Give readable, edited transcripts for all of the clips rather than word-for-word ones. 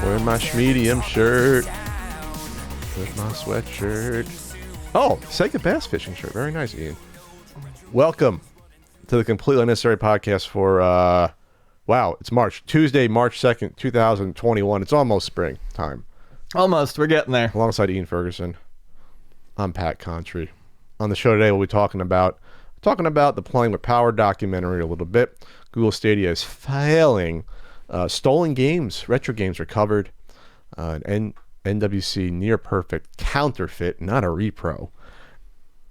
Wearing my medium shirt with my sweatshirt. Oh, Sega Bass Fishing shirt. Very nice, Ian. Welcome to the Completely Unnecessary podcast for, wow, it's Tuesday, March 2nd, 2021. It's almost spring time. Almost. We're getting there. Alongside Ian Ferguson, I'm Pat Contry. On the show today, we'll be talking about the Playing with Power documentary a little bit. Google Stadia is failing. Stolen games, retro games are covered. An NWC near perfect counterfeit, not a repro.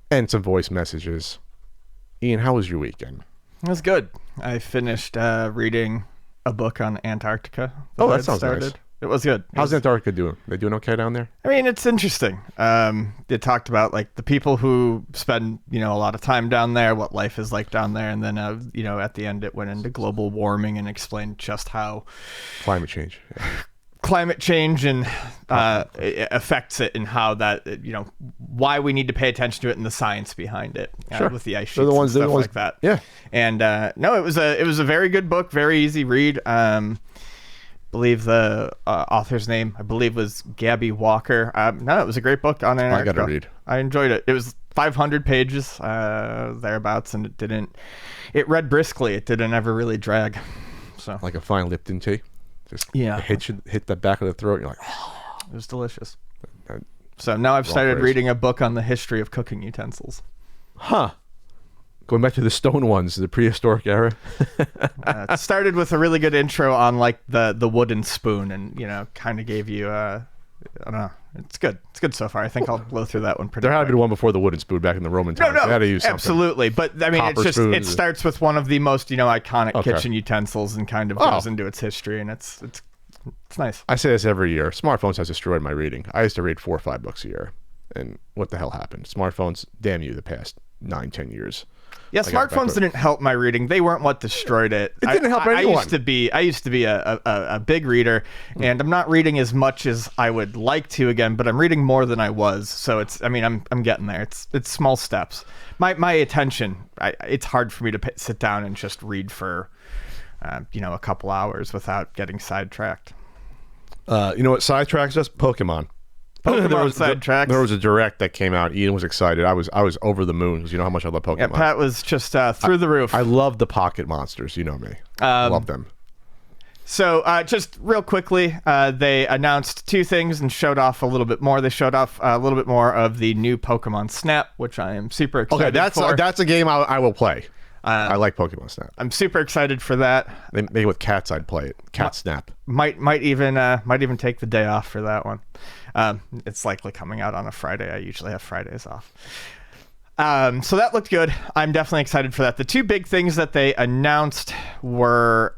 And some voice messages. Ian, how was your weekend? It was good. I finished reading a book on Antarctica. That sounds nice. It was good. How's Antarctica doing? They doing okay down there? I mean, it's interesting. They talked about like the people who spend, a lot of time down there, what life is like down there. And then, at the end, it went into global warming and explained just how climate change and it affects it, and how that, why we need to pay attention to it and the science behind it. Sure. With the ice sheets and stuff like that. Yeah. And no, it was a very good book, very easy read. Believe the author's name, was Gabby Walker. No, it was a great book on Antarctica. I got to read. I enjoyed it. It was 500 pages, thereabouts, and it read briskly. It didn't ever really drag. So like a fine Lipton tea. Just hit the back of the throat. And you're like, it was delicious. So now I've started reading a book on the history of cooking utensils. Huh. Going back to the stone ones, the prehistoric era. It started with a really good intro on like the wooden spoon, and kind of gave you I don't know. It's good. It's good so far. I think I'll blow through that one pretty There had quick. to be one before the wooden spoon back in the Roman times. No, they had to use absolutely. But I mean, it's just spoons. It starts with one of the most iconic kitchen utensils, and kind of goes into its history, and it's nice. I say this every year. Smartphones has destroyed my reading. I used to read 4 or 5 books a year, and what the hell happened? Smartphones, damn you, the past 9-10 years. Yeah, smartphones didn't help my reading. They weren't what destroyed it. It didn't help anyone. I used to be a big reader, and I'm not reading as much as I would like to again, but I'm reading more than I was. So I'm getting there. It's small steps. My attention, it's hard for me to sit down and just read for a couple hours without getting sidetracked. You know what sidetracks us? Pokemon. Sidetracks. There was a direct that came out. Ian was excited. I was over the moon because you know how much I love Pokemon. Yeah, Pat was just through the roof. I love the pocket monsters. You know me. I love them. So just real quickly, they announced 2 things and showed off a little bit more. They showed off a little bit more of the new Pokemon Snap, which I am super excited for. Okay, that's a game I will play. I like Pokemon Snap. I'm super excited for that. Maybe with cats, I'd play it. Cat Snap. Might even take the day off for that one. It's likely coming out on a Friday. I usually have Fridays off. So that looked good. I'm definitely excited for that. The 2 big things that they announced were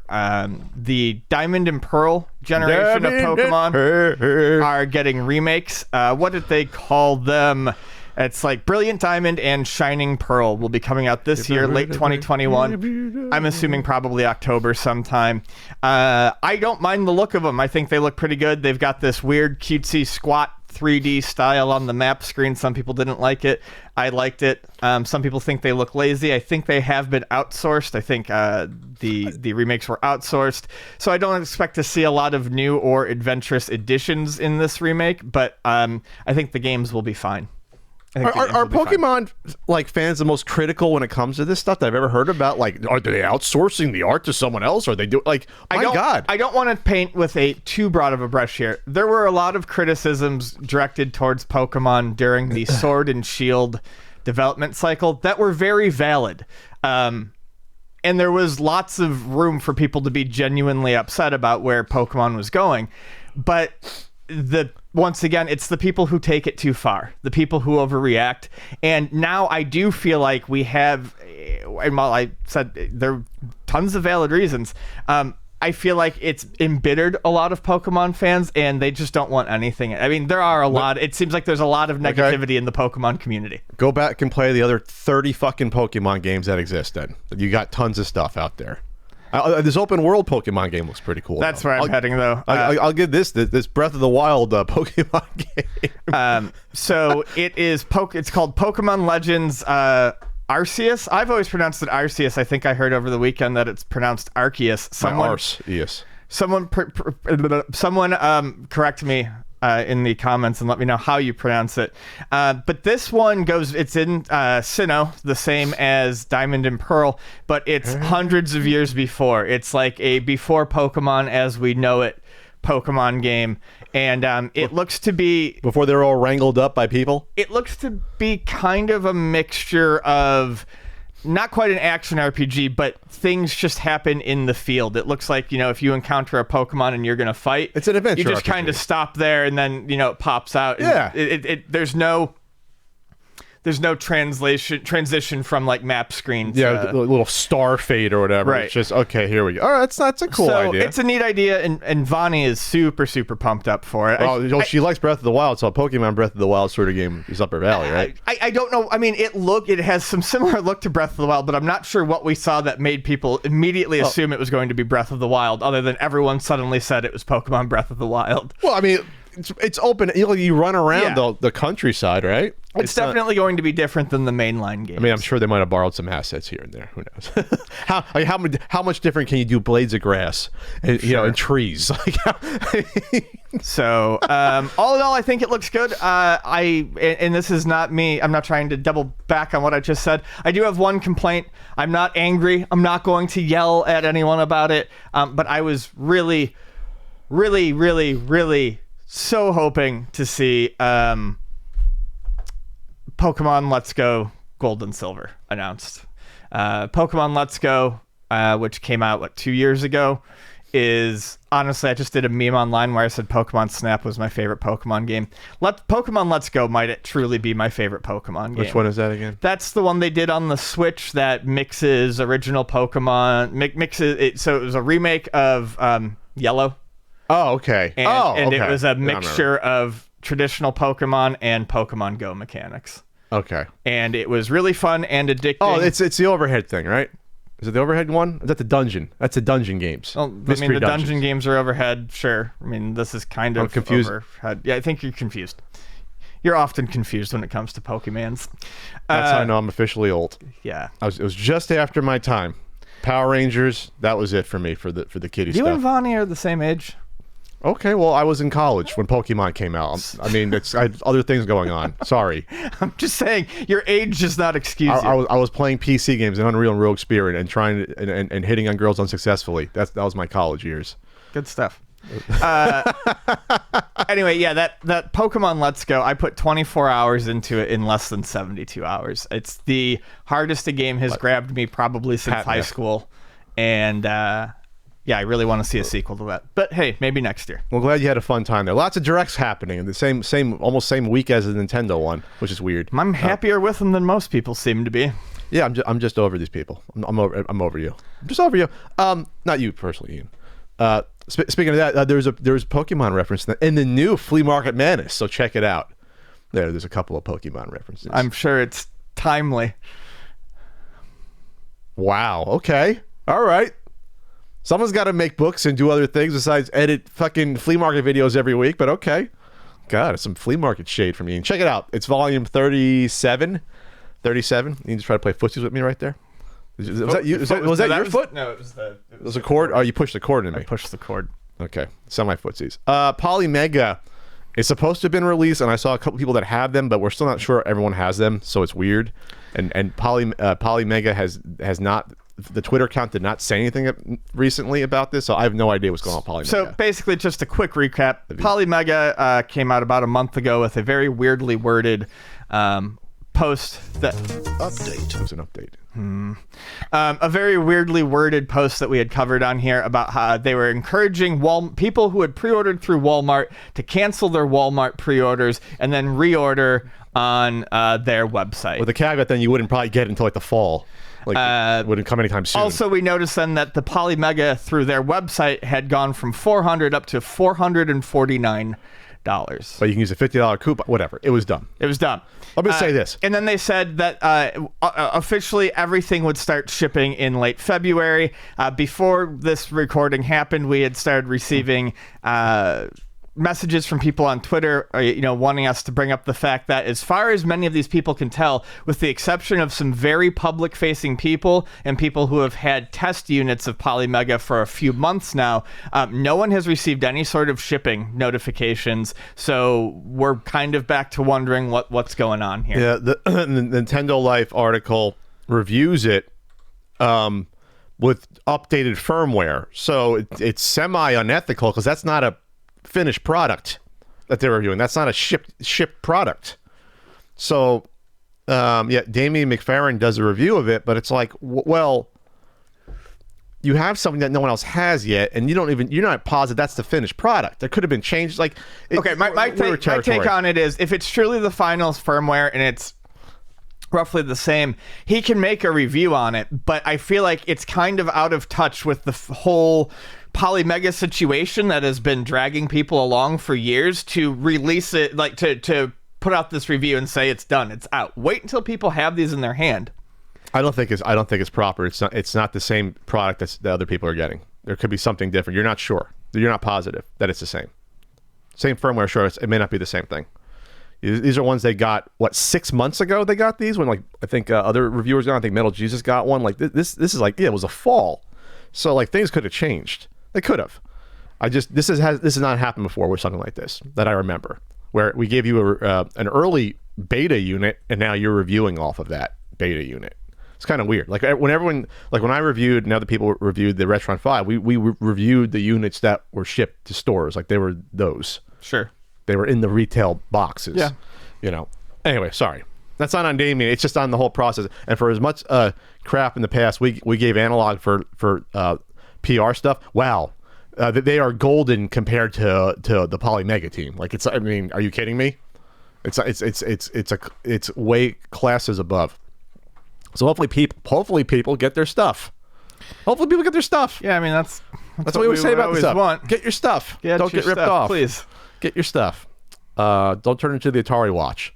the Diamond and Pearl generation of Pokemon are getting remakes. What did they call them? It's like Brilliant Diamond and Shining Pearl will be coming out this year, late 2021. I'm assuming probably October sometime. I don't mind the look of them. I think they look pretty good. They've got this weird, cutesy, squat 3D style on the map screen. Some people didn't like it. I liked it. Some people think they look lazy. I think they have been outsourced. I think the remakes were outsourced. So I don't expect to see a lot of new or adventurous additions in this remake, but I think the games will be fine. Are Pokemon fans the most critical when it comes to this stuff that I've ever heard about? Like, are they outsourcing the art to someone else? Or they do God? I don't want to paint with a too broad of a brush here. There were a lot of criticisms directed towards Pokemon during the Sword and Shield development cycle that were very valid. And there was lots of room for people to be genuinely upset about where Pokemon was going. But once again, it's the people who take it too far, the people who overreact. And now I do feel like we have, and while I said there are tons of valid reasons, I feel like it's embittered a lot of Pokemon fans, and they just don't want anything. I mean, there are a lot. It seems like there's a lot of negativity in the Pokemon community. Go back and play the other 30 fucking Pokemon games that exist. Then you got tons of stuff out there. This open world Pokemon game looks pretty cool. That's where I'm heading, though. I'll give this Breath of the Wild Pokemon game. So it is. It's called Pokemon Legends. Arceus. I've always pronounced it Arceus. I think I heard over the weekend that it's pronounced Arceus. Someone correct me in the comments and let me know how you pronounce it. But this one it's in Sinnoh, the same as Diamond and Pearl, but it's hundreds of years before. It's like a before Pokemon as we know it Pokemon game. And it looks to be... Before they're all wrangled up by people? It looks to be kind of a mixture of... Not quite an action RPG, but things just happen in the field. It looks like, if you encounter a Pokemon and you're going to fight... It's an adventure You just RPG. kind of stop there and then, it pops out. Yeah. There's no transition from like map screens. Yeah, the little star fade or whatever. Right. It's just, okay, here we go. All right, that's a cool idea. It's a neat idea, and Vani is super, super pumped up for it. Well, she likes Breath of the Wild, so a Pokemon Breath of the Wild sort of game is up her valley, right? I don't know. I mean, it has some similar look to Breath of the Wild, but I'm not sure what we saw that made people immediately assume it was going to be Breath of the Wild, other than everyone suddenly said it was Pokemon Breath of the Wild. Well, I mean... It's open. You run around the countryside, right? It's definitely going to be different than the mainline games. I mean, I'm sure they might have borrowed some assets here and there. Who knows? how much different can you do blades of grass and and trees? So all in all, I think it looks good. And this is not me. I'm not trying to double back on what I just said. I do have one complaint. I'm not angry. I'm not going to yell at anyone about it. But I was really, really, really, really so hoping to see Pokemon Let's Go Gold and Silver announced. Pokemon Let's Go, which came out 2 years ago, is honestly, I just did a meme online where I said Pokemon Snap was my favorite Pokemon game. Pokemon Let's Go might truly be my favorite Pokemon game. Which one is that again? That's the one they did on the Switch that mixes original Pokemon, mixes it. So it was a remake of Yellow. Oh, okay. And okay. It was a mixture of traditional Pokemon and Pokemon Go mechanics. Okay. And it was really fun and addicting. Oh, it's the overhead thing, right? Is it the overhead one? Is that the dungeon? That's the dungeon games. Well, the dungeon games are overhead, sure. I mean, this is kind of confused. Overhead. Yeah, I think you're confused. You're often confused when it comes to Pokemans. That's how I know I'm officially old. Yeah. It was just after my time. Power Rangers, that was it for me for the kiddie stuff. You and Vani are the same age. Okay, well, I was in college when Pokemon came out. I mean, I had other things going on. Sorry. I'm just saying, your age does not excuse you. I was playing PC games in Unreal and Rogue Spirit and trying to, and hitting on girls unsuccessfully. That was my college years. Good stuff. Anyway, yeah, that Pokemon Let's Go, I put 24 hours into it in less than 72 hours. It's the hardest a game has grabbed me probably since high school. And yeah, I really want to see a sequel to that. But hey, maybe next year. Well, glad you had a fun time there. Lots of directs happening in the almost same week as the Nintendo one, which is weird. I'm happier with them than most people seem to be. Yeah, I'm just over these people. I'm over you. I'm just over you. Not you personally, Ian. Speaking of that, there's Pokemon reference in the new Flea Market Madness, so check it out. There's a couple of Pokemon references. I'm sure it's timely. Wow. Okay. All right. Someone's got to make books and do other things besides edit fucking flea market videos every week, but okay. God, it's some flea market shade from me. And check it out. It's volume 37. 37. You can just try to play footsies with me right there. Was that you? Was that your foot? No, it was the... It was a cord? Oh, you pushed the cord in me. I pushed the cord. Okay. Semi-footsies. Polymega is supposed to have been released, and I saw a couple people that have them, but we're still not sure everyone has them, so it's weird. And Polymega has not... The Twitter account did not say anything recently about this, so I have no idea what's going on with Polymega. So basically, just a quick recap. Polymega came out about a month ago with a very weirdly worded post that... Update. It was an update. A very weirdly worded post that we had covered on here about how they were encouraging people who had pre-ordered through Walmart to cancel their Walmart pre-orders and then reorder on their website. With the caveat then you wouldn't probably get it until like the fall. Like, it wouldn't come anytime soon. Also, we noticed then that the Polymega through their website had gone from $400 up to $449. But you can use a $50 coupon, whatever. It was dumb. It was dumb. Let me say this. And then they said that officially everything would start shipping in late February. Before this recording happened, we had started receiving messages from people on Twitter, wanting us to bring up the fact that as far as many of these people can tell, with the exception of some very public-facing people and people who have had test units of Polymega for a few months now, no one has received any sort of shipping notifications. So we're kind of back to wondering what's going on here. Yeah, the Nintendo Life article reviews it with updated firmware. So it's semi-unethical because that's not a finished product that they're reviewing. That's not a shipped product. So, Damien McFerrin does a review of it, but it's like, well, you have something that no one else has yet, and you're not positive that's the finished product. There could have been changed. Like, my take on it is, if it's truly the final firmware and it's roughly the same, he can make a review on it, but I feel like it's kind of out of touch with the whole Polymega situation that has been dragging people along for years to release it, like to put out this review and say it's done, it's out. Wait until people have these in their hand. I don't think it's proper. It's not the same product that other people are getting. There could be something different. You're not sure. You're not positive that it's the same firmware. Sure, it may not be the same thing. These are ones they got 6 months ago. They got these when, like, I think other reviewers got. I think Metal Jesus got one. Like this is like, it was a fall, so like things could have changed. They could have. This has not happened before with something like this that I remember, where we gave you an early beta unit and now you're reviewing off of that beta unit. It's kind of weird. Like when I reviewed and other people reviewed the Retron 5, we reviewed the units that were shipped to stores. Like they were those. Sure. They were in the retail boxes. Yeah. Anyway, sorry. That's not on Damien. It's just on the whole process. And for as much crap in the past, we gave Analog for PR stuff. Wow, they are golden compared to the Polymega team. Like I mean, are you kidding me? It's way classes above. So hopefully people get their stuff. Hopefully people get their stuff. Yeah, I mean that's what we always say about this stuff. Get your stuff. Don't get ripped off. Please get your stuff. Don't turn into the Atari watch.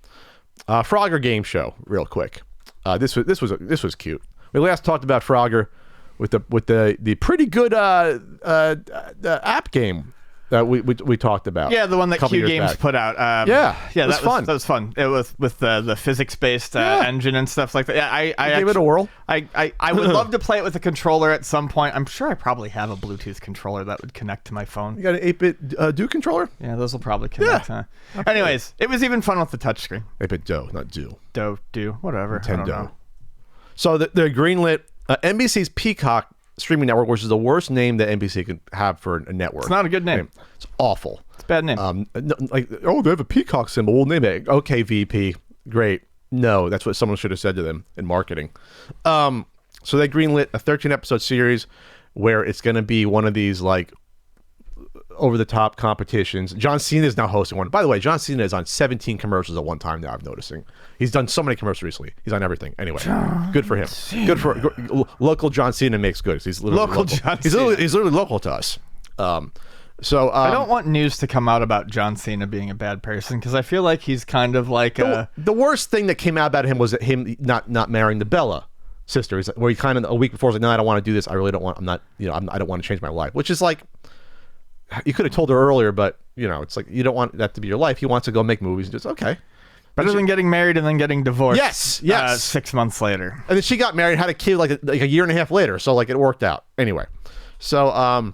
Frogger game show, real quick. This was cute. We last talked about Frogger with the pretty good app game that we talked about. Yeah, the one that Q Games put out. That was fun. That was fun. It was with the physics-based engine and stuff like that. Yeah, I gave it a whirl. I would love to play it with a controller at some point. I'm sure I probably have a Bluetooth controller that would connect to my phone. You got an 8-bit Do controller? Yeah, those will probably connect. Yeah. Huh? Anyways, it was even fun with the touchscreen. 8-bit Do, not Do. Do, whatever. Nintendo. I don't know. So they're greenlit. NBC's Peacock streaming network, which is the worst name that NBC could have for a network. It's not a good name. It's awful. It's a bad name. They have a peacock symbol. We'll name it. Okay, VP. Great. No, that's what someone should have said to them in marketing. So they greenlit a 13-episode series where it's going to be one of these like over-the-top competitions. John Cena is now hosting one. By the way, John Cena is on 17 commercials at one time now, I'm noticing. He's done so many commercials recently. He's on everything. Anyway, good for him. Cena. Good for local John Cena makes good. He's literally local. He's literally local to us. So I don't want news to come out about John Cena being a bad person because I feel like he's kind of like the worst thing that came out about him was him not marrying the Bella sister. Where he kind of a week before was like, no, I don't want to do this. I really don't want. I don't want to change my life. Which is like, you could have told her earlier, but it's like you don't want that to be your life. He wants to go make movies and just okay. Better than getting married and then getting divorced. Yes. 6 months later, and then she got married, had a kid like a year and a half later. So like it worked out anyway. So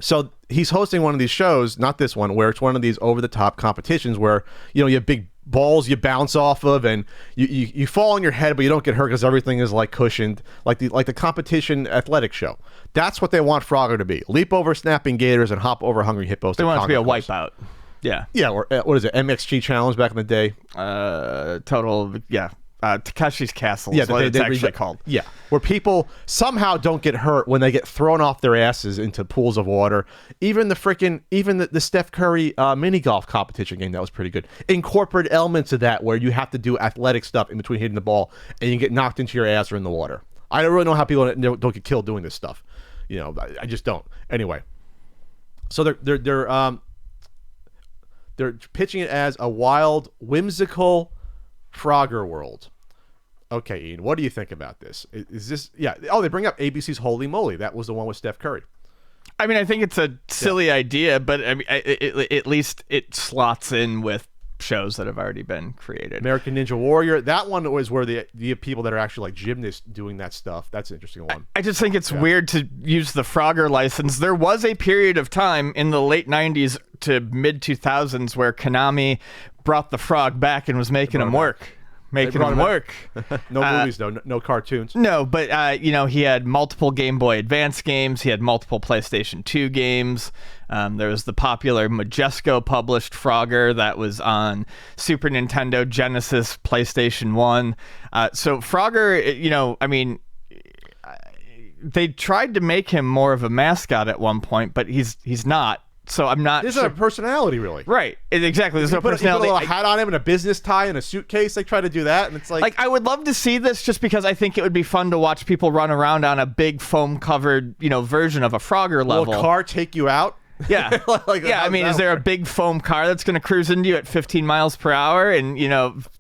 so he's hosting one of these shows, not this one, where it's one of these over-the-top competitions where you have big balls you bounce off of, and you fall on your head, but you don't get hurt because everything is like cushioned, like the competition athletic show. That's what they want Frogger to be: leap over snapping gators and hop over hungry hippos. They want it to be a wipeout. Yeah. Or what is it? MXG challenge back in the day. Total. Yeah. Takeshi's Castle Yeah, is what it's actually called. Yeah, where people somehow don't get hurt when they get thrown off their asses into pools of water. Even the Steph Curry mini golf competition game, that was pretty good. Incorporate elements of that where you have to do athletic stuff in between hitting the ball and you get knocked into your ass or in the water. I don't really know how people don't get killed doing this stuff. You know, I just don't. Anyway, so they're pitching it as a wild, whimsical Frogger world. Okay, Ian, what do you think about this? Is this, yeah? Oh, they bring up ABC's Holy Moly. That was the one with Steph Curry. I mean, I think it's a silly idea, but I mean, at least it slots in with shows that have already been created. American Ninja Warrior. That one was where the people that are actually like gymnasts doing that stuff. That's an interesting one. I just think it's weird to use the Frogger license. There was a period of time in the late 90s to mid 2000s where Konami brought the frog back and was making him work. No movies though, no cartoons. No, but he had multiple Game Boy Advance games. He had multiple PlayStation 2 games. There was the popular Majesco published Frogger that was on Super Nintendo, Genesis, PlayStation 1. So Frogger, I mean, they tried to make him more of a mascot at one point, but he's not. So I'm not. There's a personality, really. Right. Exactly. There's no personality. You put a little hat on him and a business tie and a suitcase. They try to do that, and it's like I would love to see this just because I think it would be fun to watch people run around on a big foam covered, version of a Frogger level. Will a car take you out? Yeah. I mean, is there a big foam car that's going to cruise into you at 15 miles per hour and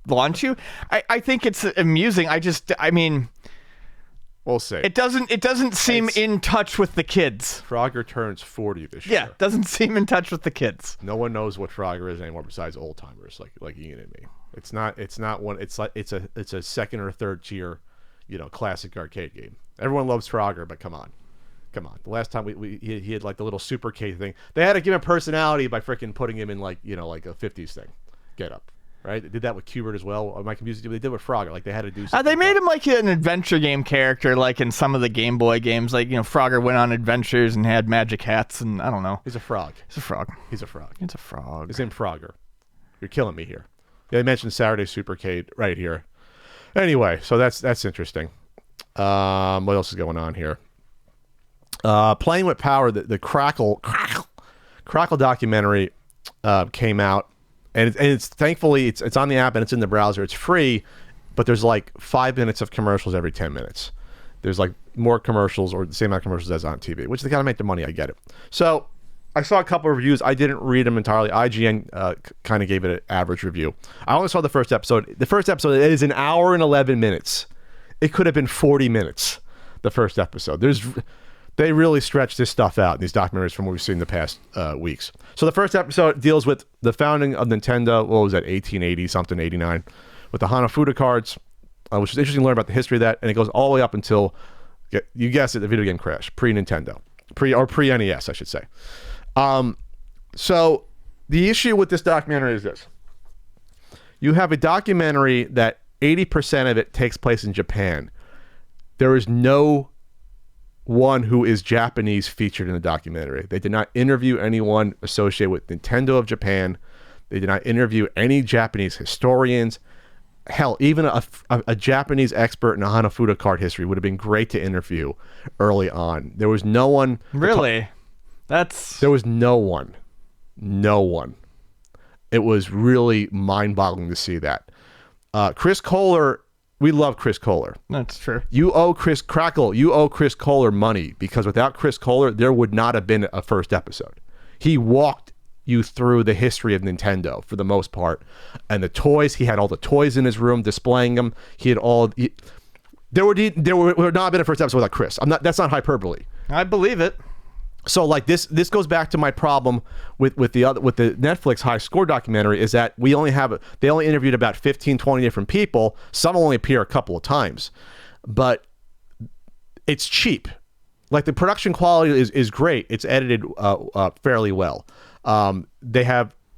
launch you? I think it's amusing. We'll see. It doesn't seem in touch with the kids. Frogger turns 40 this year. Yeah, doesn't seem in touch with the kids. No one knows what Frogger is anymore besides old timers like Ian and me. It's not one. It's a second or third tier, classic arcade game. Everyone loves Frogger, but come on. The last time he had like the little super K thing. They had to give him personality by freaking putting him in like a 50s thing. Get up. Right? They did that with Qbert as well. Am I confused? They did with Frogger. Like they had to do something. They made him like an adventure game character, like in some of the Game Boy games. Like, Frogger went on adventures and had magic hats, and I don't know. He's a frog. He's a frog. He's a frog. It's a frog. His name's Frogger. You're killing me here. Yeah, they mentioned Saturday Supercade right here. Anyway, so that's interesting. What else is going on here? Playing with Power, the Crackle documentary came out. And it's thankfully it's on the app and it's in the browser. It's free, but there's like 5 minutes of commercials every 10 minutes. There's like more commercials or the same amount of commercials as on TV, which they gotta make the money. I get it. So I saw a couple of reviews. I didn't read them entirely. IGN kind of gave it an average review. I only saw the first episode. The first episode is an hour and 11 minutes. It could have been 40 minutes. The first episode. They really stretch this stuff out in these documentaries from what we've seen in the past weeks. So the first episode deals with the founding of Nintendo. What was that, 1880 something, 89, with the Hanafuda cards, which is interesting to learn about the history of that. And it goes all the way up until, you guessed it, the video game crash, pre-Nintendo, pre-NES, I should say. So the issue with this documentary is this: you have a documentary that 80% of it takes place in Japan. There is no one who is Japanese featured in the documentary. They did not interview anyone associated with Nintendo of Japan. They did not interview any Japanese historians. Hell, even a Japanese expert in a Hanafuda card history would have been great to interview early on. There was no one. Really? There was no one. No one. It was really mind-boggling to see that. Chris Kohler. We love Chris Kohler. That's true. You owe Chris Kohler money, because without Chris Kohler, there would not have been a first episode. He walked you through the history of Nintendo for the most part, and the toys. He had all the toys in his room, displaying them. There would not have been a first episode without Chris. That's not hyperbole. I believe it. So like this goes back to my problem with the Netflix high score documentary, is that they only interviewed about 15, 20 different people. Some only appear a couple of times, but it's cheap. Like the production quality is great. It's edited fairly well.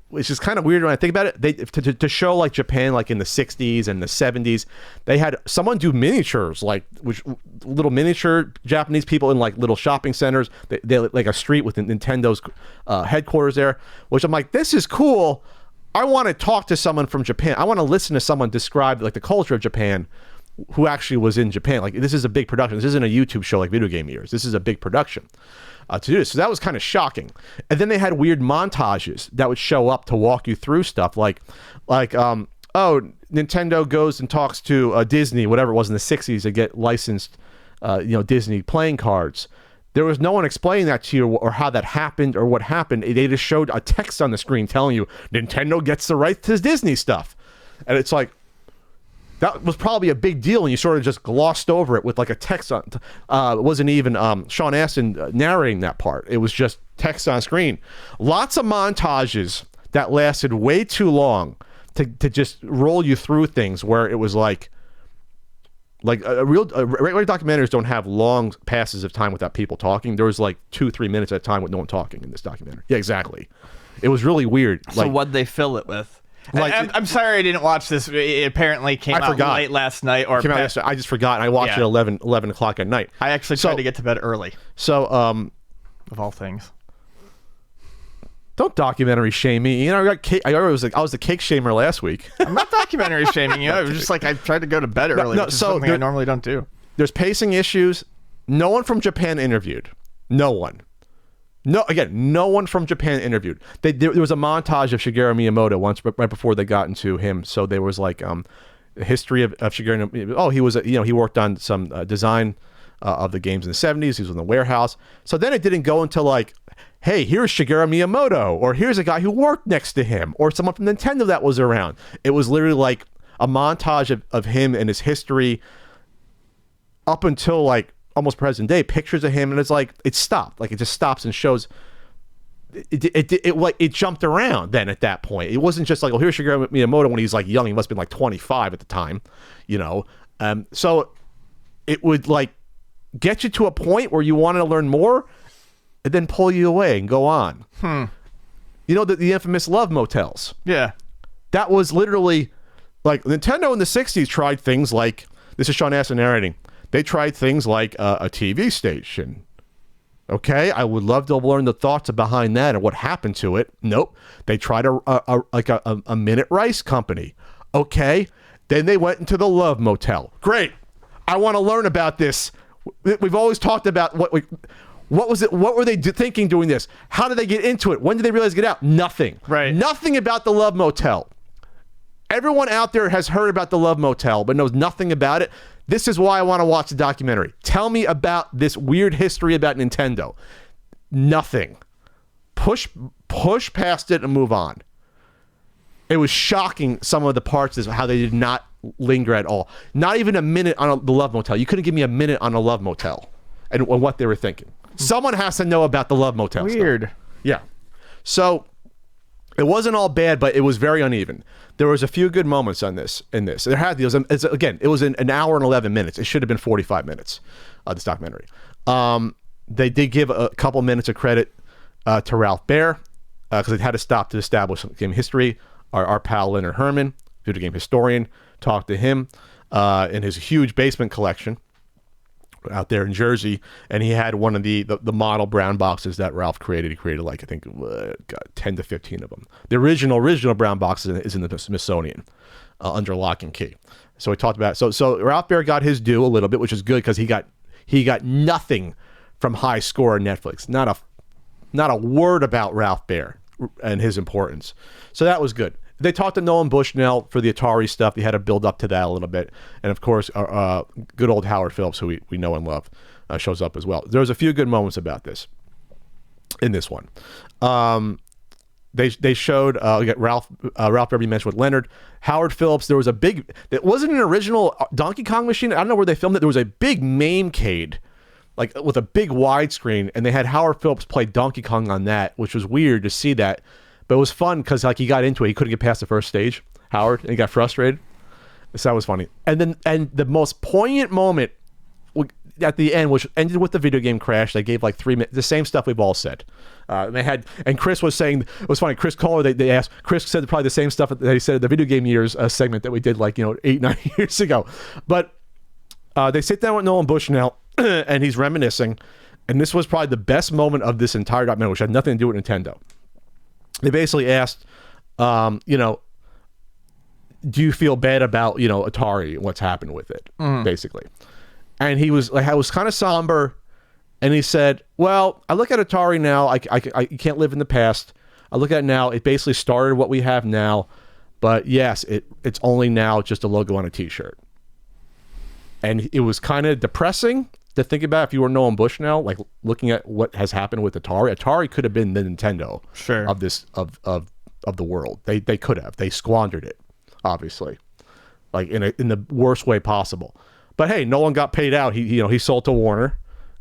It's just kind of weird when I think about it. To show like Japan, like in the 60s and the 70s, they had someone do miniatures, little miniature Japanese people in like little shopping centers. They like a street with Nintendo's headquarters there, which I'm like, this is cool. I want to talk to someone from Japan. I want to listen to someone describe like the culture of Japan who actually was in Japan. Like, this is a big production. This isn't a YouTube show like Video Game Years. This is a big production to do this. So that was kind of shocking. And then they had weird montages that would show up to walk you through stuff like Nintendo goes and talks to Disney, whatever it was in the 60s, to get licensed, Disney playing cards. There was no one explaining that to you or how that happened or what happened. They just showed a text on the screen telling you Nintendo gets the right to Disney stuff. And it's like, that was probably a big deal, and you sort of just glossed over it with like a text on. It wasn't even Sean Astin narrating that part. It was just text on screen. Lots of montages that lasted way too long to just roll you through things where it was like regular documentaries don't have long passes of time without people talking. There was like 2-3 minutes at a time with no one talking in this documentary. Yeah, exactly. It was really weird. So what'd they fill it with? Like, I'm sorry I didn't watch this. It apparently came out late last night. I just forgot. I watched it at 11 o'clock at night. I actually tried to get to bed early. So, of all things. Don't documentary shame me. I was the cake shamer last week. I'm not documentary shaming you. It was just like I tried to go to bed early, which is something I normally don't do. There's pacing issues. No one from Japan interviewed. No one. No one from Japan interviewed. There was a montage of Shigeru Miyamoto once, right before they got into him. So there was like a history of Shigeru. Oh, he was he worked on some design of the games in the 70s. He was in the warehouse. So then it didn't go until like, hey, here's Shigeru Miyamoto, or here's a guy who worked next to him, or someone from Nintendo that was around. It was literally like a montage of him and his history up until like almost present day, pictures of him, and it's like it stopped. Like it just stops and shows. It jumped around then at that point. It wasn't just like, oh, here's Shigeru Miyamoto when he's like young. He must have been like 25 at the time, So it would like get you to a point where you wanted to learn more, and then pull you away and go on. The infamous love motels. Yeah, that was literally like Nintendo in the 60s tried things like, this is Sean Astin narrating. They tried things like a TV station. Okay, I would love to learn the thoughts behind that and what happened to it. Nope. They tried a minute rice company. Okay, then they went into the love motel. Great. I want to learn about this. We've always talked about what was it? What were they thinking doing this? How did they get into it? When did they realize get out? Nothing. Right. Nothing about the love motel. Everyone out there has heard about the love motel, but knows nothing about it. This is why I want to watch the documentary. Tell me about this weird history about Nintendo. Nothing. Push past it and move on. It was shocking, some of the parts, is how they did not linger at all. Not even a minute on the love motel. You couldn't give me a minute on a love motel and what they were thinking. Someone has to know about the love motel. Weird. Stuff. Yeah. So it wasn't all bad, but it was very uneven. There was a few good moments in this. There had these. Again, it was an hour and 11 minutes. It should have been 45 minutes. This documentary. They did give a couple minutes of credit to Ralph Baer because it had to stop to establish game history. Our pal Leonard Herman, video game historian, talked to him in his huge basement collection out there in Jersey, and he had one of the model brown boxes that Ralph created. He created like, I think 10 to 15 of them. The original brown box is in the Smithsonian under lock and key. So we talked about it. So Ralph Baer got his due a little bit, which is good because he got nothing from High Score on Netflix. Not a word about Ralph Baer and his importance. So that was good. They talked to Nolan Bushnell for the Atari stuff. They had to build up to that a little bit. And, of course, good old Howard Phillips, who we know and love, shows up as well. There was a few good moments about this in this one. They showed Ralph Baer mentioned with Leonard. Howard Phillips, there was a big... It wasn't an original Donkey Kong machine. I don't know where they filmed it. There was a big MAME-cade, like with a big widescreen, and they had Howard Phillips play Donkey Kong on that, which was weird to see that. But it was fun because like he got into it. He couldn't get past the first stage, Howard, and he got frustrated. So that was funny. And the most poignant moment at the end, which ended with the video game crash, they gave like 3 minutes, the same stuff we've all said. And Chris was saying, it was funny, Chris Kohler, they asked, Chris said probably the same stuff that he said at the Video Game Years segment that we did 8-9 years ago. But they sit down with Nolan Bushnell and he's reminiscing. And this was probably the best moment of this entire documentary, which had nothing to do with Nintendo. They basically asked You know, do you feel bad about, you know, Atari and what's happened with it, basically? And he was like, I was kind of somber, and he said, well, I look at Atari now, I can't live in the past. I look at it now, it basically started what we have now, but yes, it's only now just a logo on a t-shirt. And it was kind of depressing to think about if you were Nolan Bush now, like looking at what has happened with Atari. Atari could have been the Nintendo of this of the world. They could have. They squandered it, obviously, like in the worst way possible. But hey, Nolan got paid out. He sold to Warner.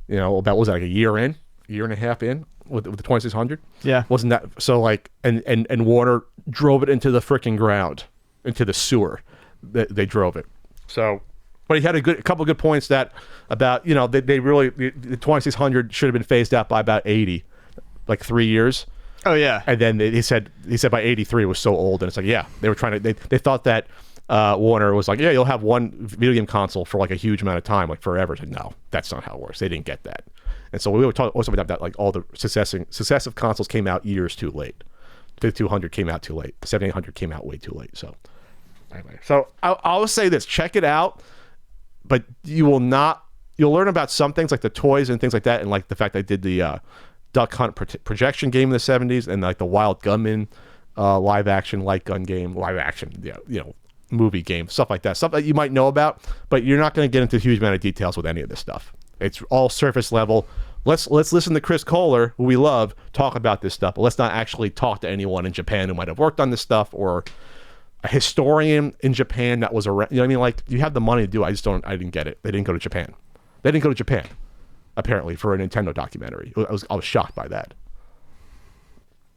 You know, about, what was that, like a year and a half in with the 2600? Yeah, wasn't that so? Like, and Warner drove it into the freaking ground, into the sewer. They drove it. So. But he had a couple of good points that about, you know, they really, the 2600 should have been phased out by about 80, like 3 years. Oh yeah. And then he said by 83 it was so old, and it's like, yeah, they were trying to, they thought that Warner was like, yeah, you'll have one video game console for like a huge amount of time, like forever. It's like, no, that's not how it works. They didn't get that. And so we were talking also about that, like all the successive consoles came out years too late. 5200 came out too late. 7800 came out way too late. So anyway, so I'll say this, check it out. But you'll learn about some things like the toys and things like that, and like the fact I did the Duck Hunt projection game in the 70s, and like the Wild Gunman live action light gun game, movie game, stuff like that, stuff that you might know about, but you're not going to get into a huge amount of details with any of this stuff. It's all surface level. Let's listen to Chris Kohler, who we love, talk about this stuff, but let's not actually talk to anyone in Japan who might have worked on this stuff, or a historian in Japan that was around. You know what I mean? Like, you have the money to do it. I didn't get it. They didn't go to Japan. Apparently, for a Nintendo documentary. I was shocked by that.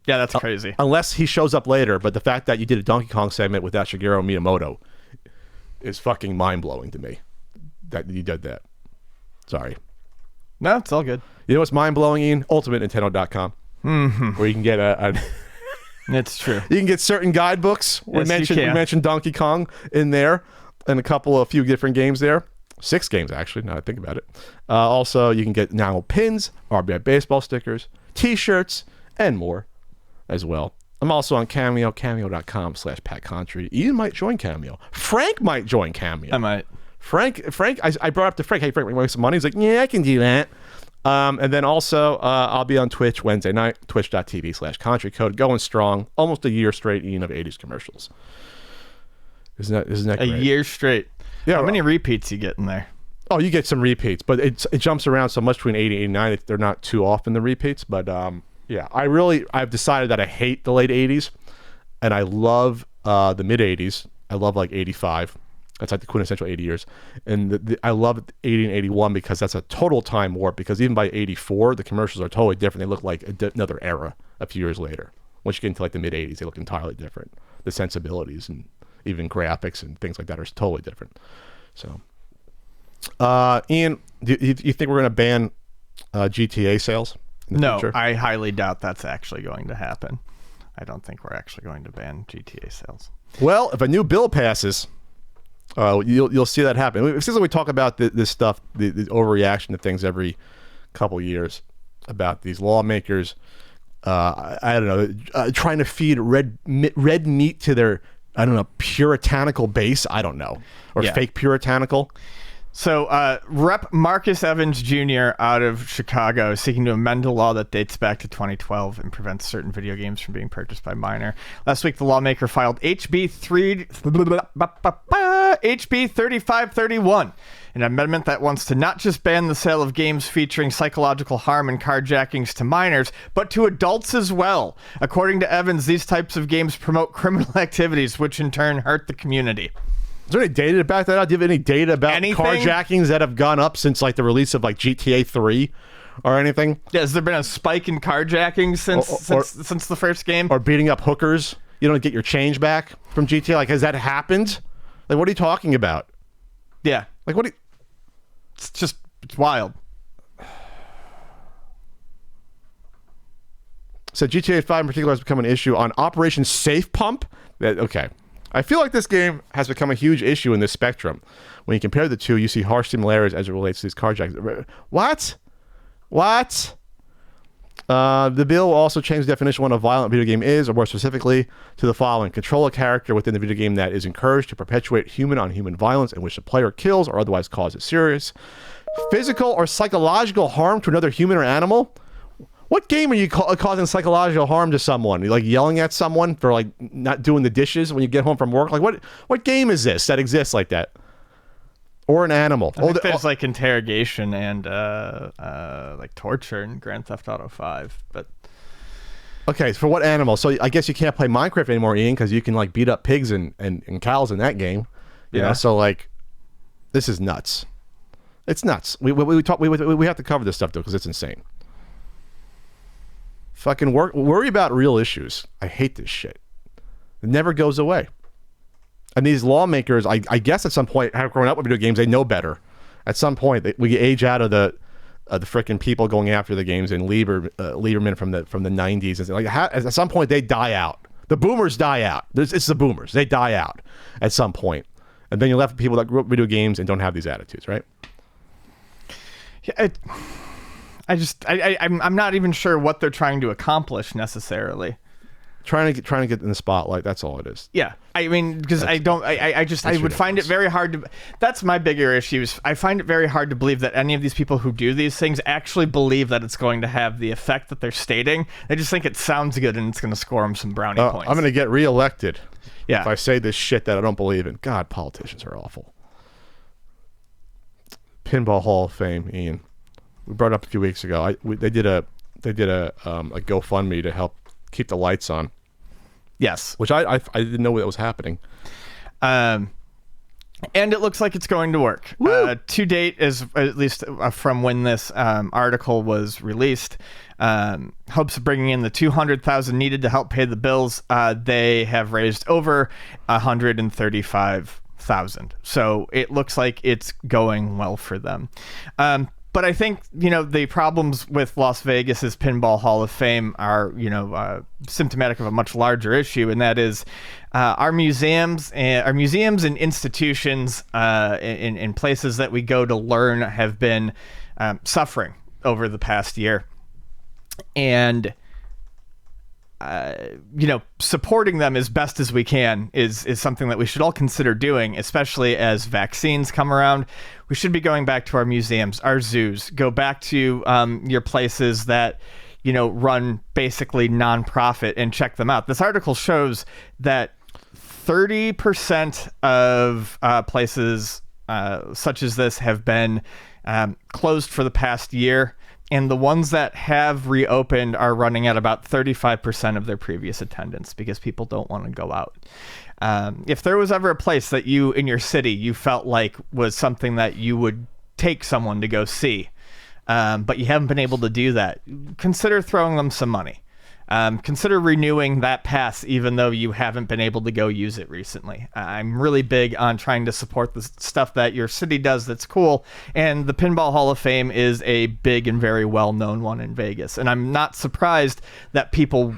Yeah, that's crazy. Unless he shows up later, but the fact that you did a Donkey Kong segment without Shigeru Miyamoto is fucking mind-blowing to me. That you did that. Sorry. No, it's all good. You know what's mind-blowing, Ian? UltimateNintendo.com. Mm-hmm. Where you can get a It's true. You can get certain guidebooks. We mentioned Donkey Kong in there, and a few different games there. 6 games, actually, now I think about it. Also, you can get now pins, RBI baseball stickers, t-shirts, and more as well. I'm also on Cameo, cameo.com/PatContry. Ian might join Cameo. Frank might join Cameo. I might. Frank, I brought up to Frank, hey, Frank, we want some money? He's like, yeah, I can do that. And then also, I'll be on Twitch Wednesday night, twitch.tv/CountryCode, going strong, almost a year straight, Ian, of 80s commercials. Isn't that great? A year straight. Yeah. How many repeats you get in there? Oh, you get some repeats, but it jumps around so much between 80 and 89. They're not too often, the repeats, but yeah, I've decided that I hate the late 80s, and I love the mid 80s. I love like 85. That's like the quintessential 80 years. And I love 80 and 81 because that's a total time warp, because even by 84, the commercials are totally different. They look like another era a few years later. Once you get into like the mid 80s, they look entirely different. The sensibilities and even graphics and things like that are totally different. So, Ian, do you think we're going to ban GTA sales in the future? I highly doubt that's actually going to happen. I don't think we're actually going to ban GTA sales. Well, if a new bill passes, you'll see that happen. It seems like we talk about this stuff, the overreaction to things every couple years about these lawmakers. I don't know, trying to feed red meat to their, I don't know, puritanical base. I don't know, or fake puritanical. So, Rep. Marcus Evans Jr. out of Chicago is seeking to amend a law that dates back to 2012 and prevents certain video games from being purchased by minor. Last week, the lawmaker filed HB 3531, an amendment that wants to not just ban the sale of games featuring psychological harm and carjackings to minors, but to adults as well. According to Evans, these types of games promote criminal activities, which in turn hurt the community. Is there any data to back that up? Do you have any data about carjackings that have gone up since like the release of like GTA 3 or anything? Yeah, has there been a spike in carjackings since the first game? Or beating up hookers? You don't get your change back from GTA? Like, has that happened? Like, what are you talking about? Yeah. Like, what? It's wild. So GTA 5 in particular has become an issue on Operation Safe Pump. Okay. I feel like this game has become a huge issue in this spectrum. When you compare the two, you see harsh similarities as it relates to these carjackings. What? The bill will also change the definition of what a violent video game is, or more specifically, to the following. Control a character within the video game that is encouraged to perpetuate human-on-human violence in which the player kills or otherwise causes serious physical or psychological harm to another human or animal. What game are you causing psychological harm to someone? You like yelling at someone for like not doing the dishes when you get home from work? Like what game is this that exists like that? Or an animal? I think there's like interrogation and like torture in Grand Theft Auto 5, but okay, for what animal? So I guess you can't play Minecraft anymore, Ian, because you can like beat up pigs and cows in that game. You know, so like this is nuts. It's nuts. We have to cover this stuff though because it's insane. Fucking worry about real issues. I hate this shit. It never goes away. And these lawmakers, I guess at some point, have grown up with video games. They know better. At some point, we age out of the freaking people going after the games and Lieberman from the 90s. And like at some point, they die out. The boomers die out. It's the boomers. They die out at some point. And then you're left with people that grew up with video games and don't have these attitudes, right? Yeah, I'm not even sure what they're trying to accomplish necessarily. Trying to get in the spotlight. That's all it is. Yeah, I mean, because I would find it very hard to. That's my bigger issue. Is I find it very hard to believe that any of these people who do these things actually believe that it's going to have the effect that they're stating. They just think it sounds good and it's going to score them some brownie points. I'm going to get reelected. Yeah. If I say this shit that I don't believe in. God, politicians are awful. Pinball Hall of Fame, Ian. We brought it up a few weeks ago. They did a GoFundMe to help keep the lights on. Yes, which I didn't know that was happening. And it looks like it's going to work. To date, as at least from when this article was released, hopes of bringing in the $200,000 needed to help pay the bills. They have raised over $135,000. So it looks like it's going well for them. But I think, the problems with Las Vegas's Pinball Hall of Fame are, symptomatic of a much larger issue, and that is our museums and institutions in places that we go to learn have been suffering over the past year. And supporting them as best as we can is something that we should all consider doing, especially as vaccines come around. We should be going back to our museums, our zoos, go back to your places that, run basically nonprofit and check them out. This article shows that 30% of places such as this have been closed for the past year. And the ones that have reopened are running at about 35% of their previous attendance because people don't want to go out. If there was ever a place that you, in your city, you felt like was something that you would take someone to go see, but you haven't been able to do that, consider throwing them some money. Consider renewing that pass even though you haven't been able to go use it recently. I'm really big on trying to support the stuff that your city does that's cool, and the Pinball Hall of Fame is a big and very well-known one in Vegas. And I'm not surprised that people,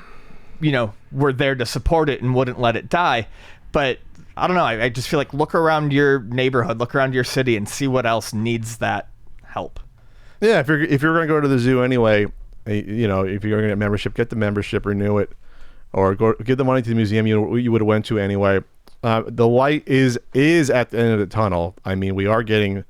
were there to support it and wouldn't let it die. But I don't know, I just feel like look around your neighborhood, look around your city and see what else needs that help. Yeah, if you're going to go to the zoo anyway, if you're going to get membership, get the membership, renew it, or give the money to the museum you would have went to anyway. The light is at the end of the tunnel. I mean, we are getting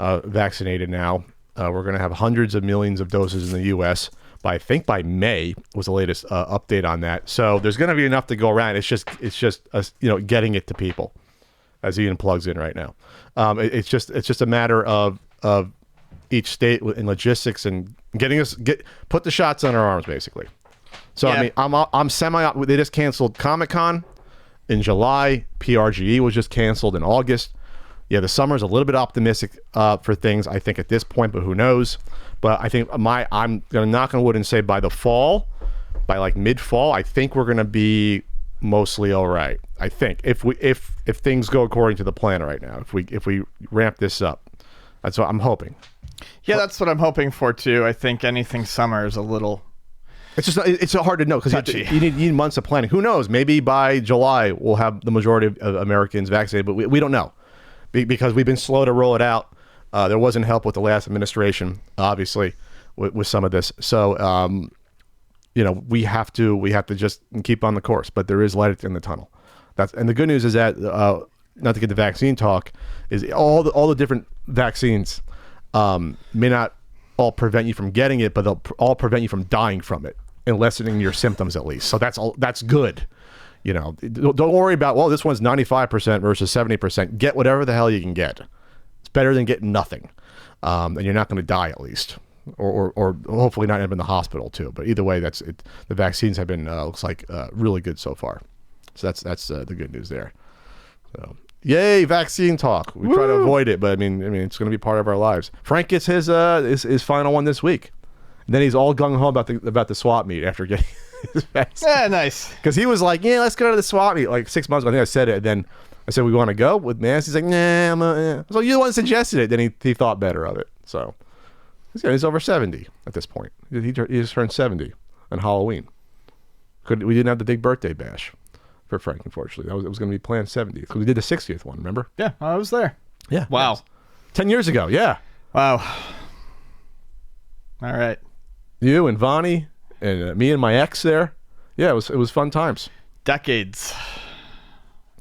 vaccinated now. We're going to have hundreds of millions of doses in the U.S. I think by May was the latest update on that. So there's going to be enough to go around. It's just getting it to people, as Ian plugs in right now. It's just a matter of each state in logistics and put the shots on our arms, basically. So yeah. I mean, I'm semi. They just canceled Comic-Con in July. PRGE was just canceled in August. Yeah, the summer's a little bit optimistic for things, I think, at this point, but who knows? But I think I'm gonna knock on wood and say by the fall, by like mid-fall, I think we're gonna be mostly all right. I think if things go according to the plan right now, if we ramp this up, that's what I'm hoping. Yeah, that's what I'm hoping for too. I think anything summer is a little. It's hard to know because you need months of planning. Who knows? Maybe by July we'll have the majority of Americans vaccinated, but we don't know because we've been slow to roll it out. There wasn't help with the last administration, obviously, with some of this. So we have to just keep on the course. But there is light at the end of the tunnel. And the good news is that not to get the vaccine talk, is all the different vaccines may not all prevent you from getting it, but they'll all prevent you from dying from it and lessening your symptoms at least. So that's good. Don't worry about, well, this one's 95% versus 70%. Get whatever the hell you can get. It's better than getting nothing. And you're not going to die at least, or hopefully not end up in the hospital too. But either way, that's it. The vaccines have been looks like really good so far. So that's the good news there. So yay, vaccine talk. We try to avoid it, but I mean it's going to be part of our lives. Frank gets his final one this week. And then he's all gung ho about the swap meet after getting his vaccine. Yeah, nice. Because he was like, yeah, let's go to the swap meet like 6 months ago. I think I said it. And then I said, we want to go with masks. He's like, nah. So you're the one that suggested it. Then he thought better of it. So he's over 70 at this point. He just turned 70 on Halloween. We didn't have the big birthday bash for Frank, unfortunately. It was going to be planned 70th because we did the 60th one. Remember? Yeah, I was there. Yeah. Wow. Yes. 10 years ago. Yeah. Wow. All right. You and Vonnie and me and my ex there. Yeah, it was fun times. Decades.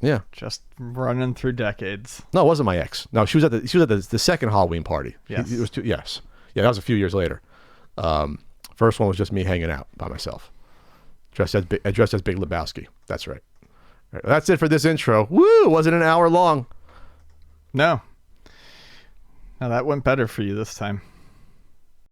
Yeah. Just running through decades. No, it wasn't my ex. No, she was at the second Halloween party. Yes. It was yes. Yeah, that was a few years later. First one was just me hanging out by myself. Dressed as Big Lebowski. That's right. All right. That's it for this intro. Woo! Wasn't an hour long. No. Now that went better for you this time.